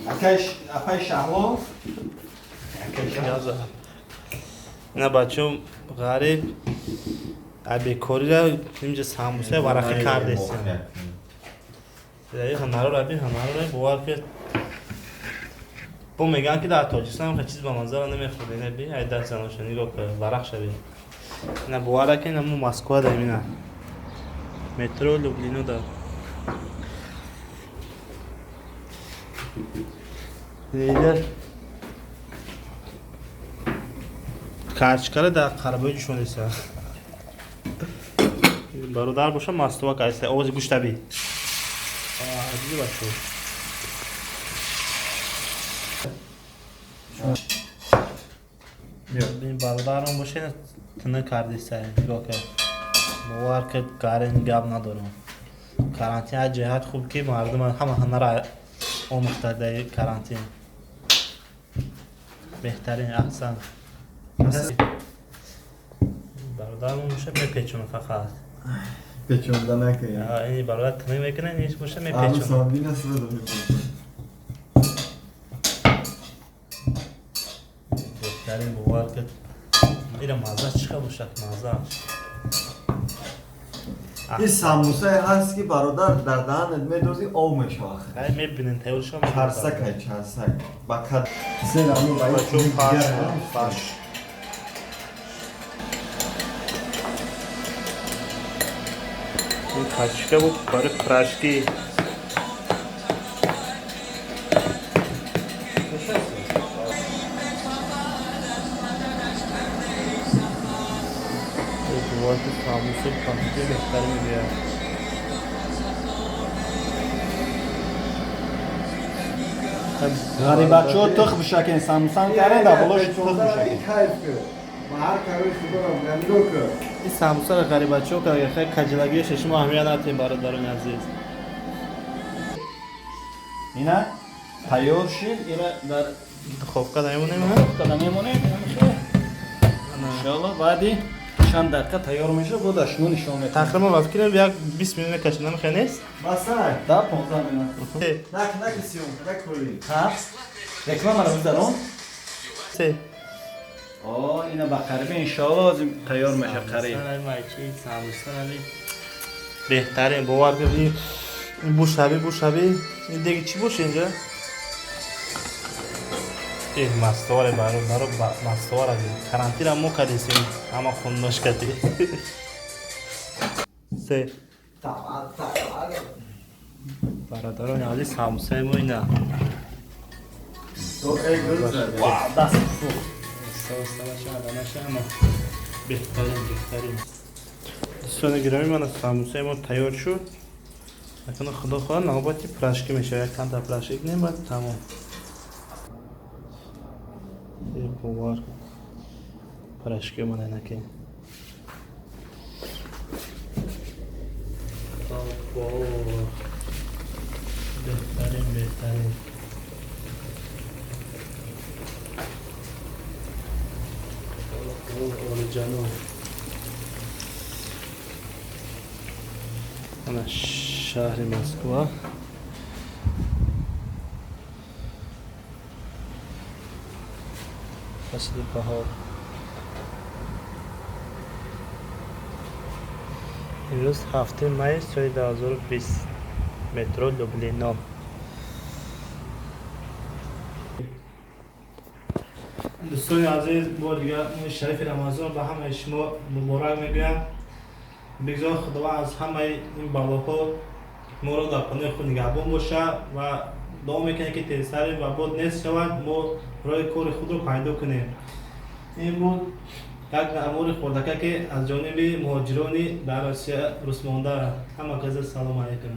اپای شهلا نه بچه‌م غریب ابی کاری را اینجا ساموسه ورقه کرده است. همه رو رابی همه رو باور کرد. با میگن که در تاجیکستان چیز به منظر نمیخوره نه بی عدت زناشونی رو که ورق شوی. نه باور که نمو مسکو داریم نه. مترو لوبلینو دار. دیگر کارچکار در قربای شونه سر. برادر باشه ماستوا کایسته آواز گوش تبی. عزیز بچه. ببین برادرم باشه تنه کردی سر نگاه کن. موار که کارن گاب ندارم. کارانتین جهت خوب که مردم همه را آموخته در کارانتین. بهترین احسن. برادرم باشه میپیچونه فقط. پیچونده نکنه. این برادر تنه میکنه نیش باشه میپیچونه. آلو ساندی نسل دو میپیچونه. بهترین موار که میره مازه چیکار باشه مازه. این ساموسه هست که برادر در دهنت میدوزی آب میشه آخه. خیلی میبینین تیورشم چرسک های چرسک با کد سین امو باید بچون پاش این کچکه بود برای پرشکی وقتی ساموسه کانتیتی بهتری میگه غریب بچه ها تخ بشکن ساموسان کردن در بلاش تخ بشکن این ساموسه را غریب بچه ها که خیلی کجلگی ششم اهمیت ندیم برادران عزیز اینه تیار شید اینه در خوبکه دایمونه میمونه انشالله بعدی چند دقیقه تیار میشه بود اشنو نشون میده تقریبا فکر یک 20 میلیون کشیدن خیلی نیست بس نه تا 15 میلیون نه سیون نکولی ها رکلام رو میذارم سه اینه با قریب انشالله تیار میشه قریب مایچی ساموسه علی بهترین باور کنید این بوشابی این دیگه چی باشه اینجا این مستواره برای مستواره کارانتین هم کردیم اما خوندش کردی سه برادران عزیز ساموسه ما اینه تو گل زدی دست فو اما بهترین دوستان گرامی من ساموسه ما تیار شد اکنون خدا خواهد نوبتی پرشکی میشه یک چند تا پرشک نیم باید تمام این بوار پرشکی من اینکه بهترین اوریجانو انا شهر مسکو فصل بهار امروز هفته می سال 2020 مترو لوبلینو دوستان عزیز بار دیگه شریف رمضان به همه شما مبارک میگویم بگذار خدا از همه این بلاها ما را در پناه خود نگهبان باشه و دعا میکنیم که تیزترین و باد نیست شود ما راه کار خود رو پیدا کنیم این بود یک امور خوردکه که از جانب مهاجرانی در آسیا رسمانده همه کسی سلام علیکم